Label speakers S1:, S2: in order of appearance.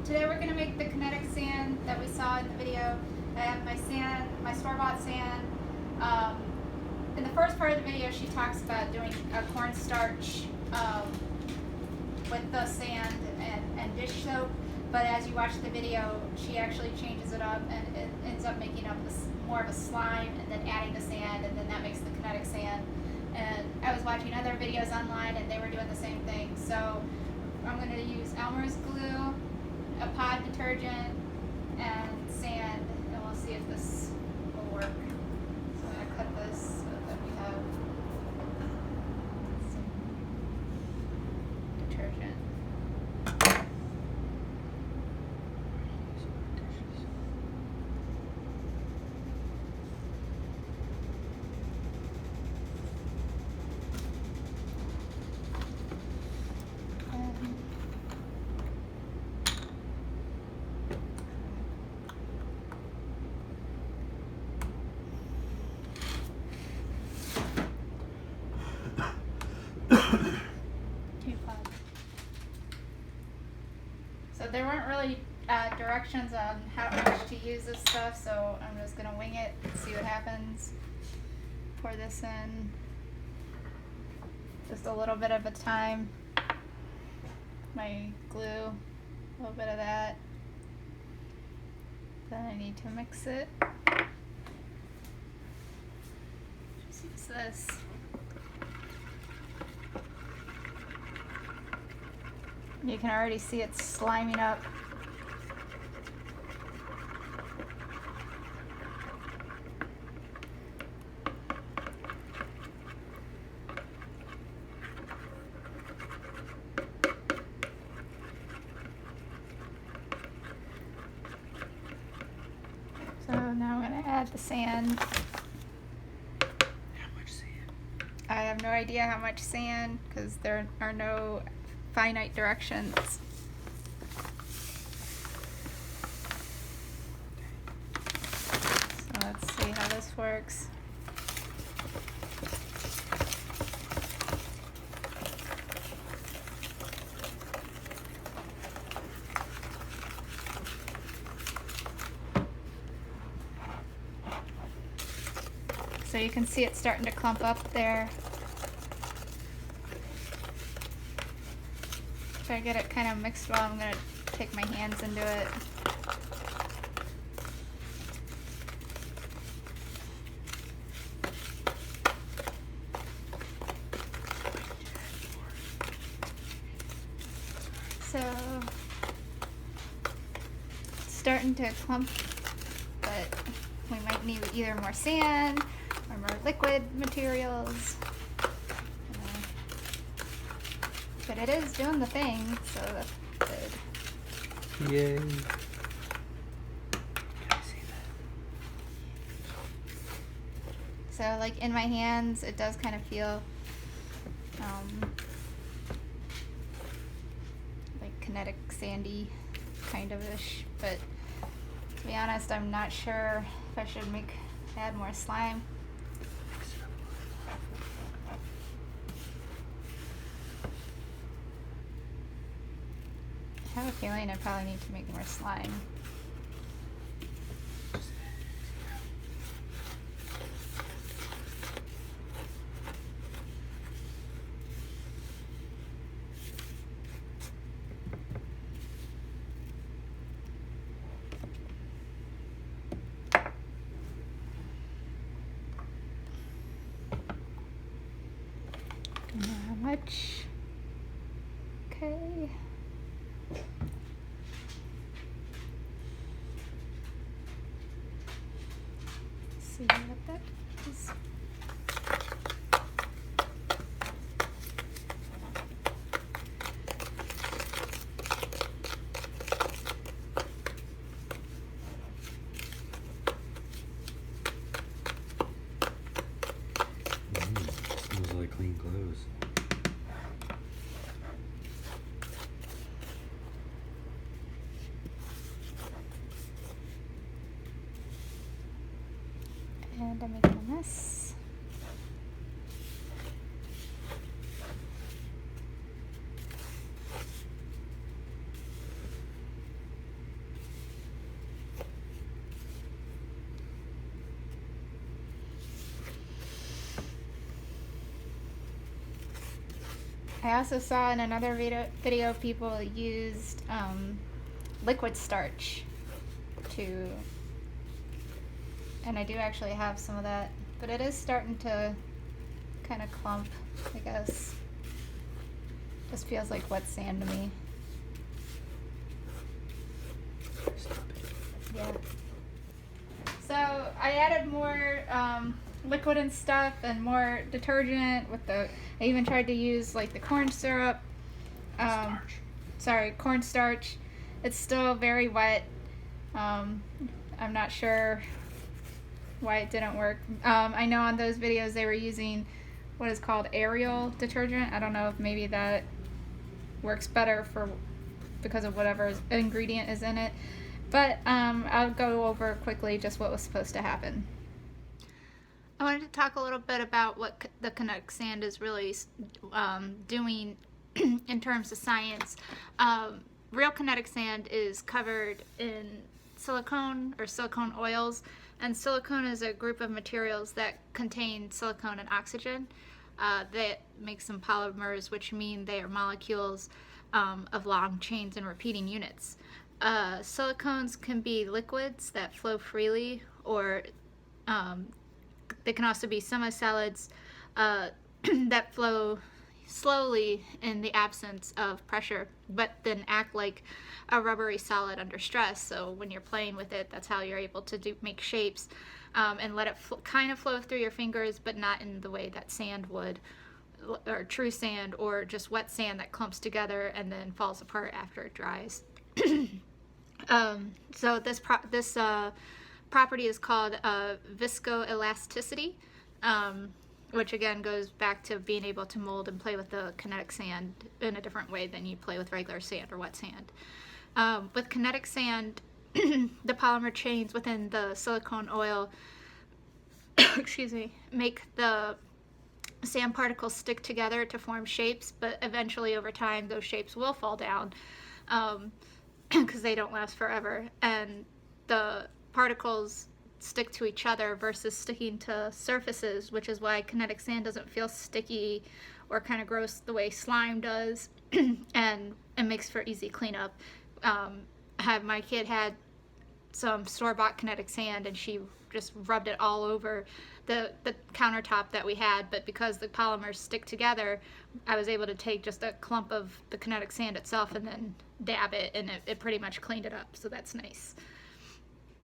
S1: Today we're going to make the kinetic sand that we saw in the video. I have my sand, my store-bought sand. In the first part of the video she talks about doing a cornstarch with the sand and dish soap, but as you watch the video she actually changes it up and it ends up making up this more of a slime and then adding the sand, and then that makes the kinetic sand. And I was watching other videos online and they were doing the same thing. So I'm going to use Elmer's glue, a pod detergent, and sand, and we'll see if this will work. So I'm going to cut this so that we have some detergent. So there weren't really directions on how much to use this stuff, so I'm just going to wing it and see what happens. Pour this in just a little bit of a time. My glue, a little bit of that. Then I need to mix it. Just use this. You can already see it sliming up. So now I'm going to add the sand.
S2: How much sand?
S1: I have no idea how much sand because there are no finite directions. So let's see how this works. So you can see it starting to clump up there. Try to get it kind of mixed well. I'm going to take my hands into it. So it's starting to clump, but we might need either more sand or more liquid materials. But it is doing the thing, so that's good.
S2: Yay. Can I see that?
S1: So like in my hands, it does kind of feel like kinetic sandy kind of ish, but to be honest, I'm not sure if I should add more slime. I have a feeling I probably need to make more slime. Don't know how much. Okay. See what that is.
S2: Smells like clean clothes.
S1: And I'm making a mess. I also saw in another video people used liquid starch to, and I do actually have some of that, but it is starting to kind of clump, I guess. Just feels like wet sand to me.
S2: Stop it.
S1: Yeah. So I added more liquid and stuff and more detergent with the, I even tried to use like the corn syrup. Cornstarch. It's still very wet. I'm not sure why it didn't work. I know on those videos they were using what is called Ariel detergent. I don't know if maybe that works better because of whatever ingredient is in it. But I'll go over quickly just what was supposed to happen. I wanted to talk a little bit about what the kinetic sand is really doing in terms of science. Real kinetic sand is covered in silicone or silicone oils, and silicone is a group of materials that contain silicone and oxygen. That makes them polymers, which mean they are molecules of long chains and repeating units. Silicones can be liquids that flow freely, or they can also be semi-solids that flow slowly in the absence of pressure, but then act like a rubbery solid under stress. So when you're playing with it, that's how you're able to make shapes and let it kind of flow through your fingers, but not in the way that sand would, or true sand, or just wet sand that clumps together and then falls apart after it dries. So this property is called viscoelasticity, which again goes back to being able to mold and play with the kinetic sand in a different way than you play with regular sand or wet sand. With kinetic sand, the polymer chains within the silicone oil make the sand particles stick together to form shapes, but eventually over time those shapes will fall down because they don't last forever, and the particles stick to each other versus sticking to surfaces, which is why kinetic sand doesn't feel sticky or kind of gross the way slime does, and it makes for easy cleanup. My kid had some store-bought kinetic sand and she just rubbed it all over the countertop that we had, but because the polymers stick together, I was able to take just a clump of the kinetic sand itself and then dab it, and it pretty much cleaned it up, so that's nice.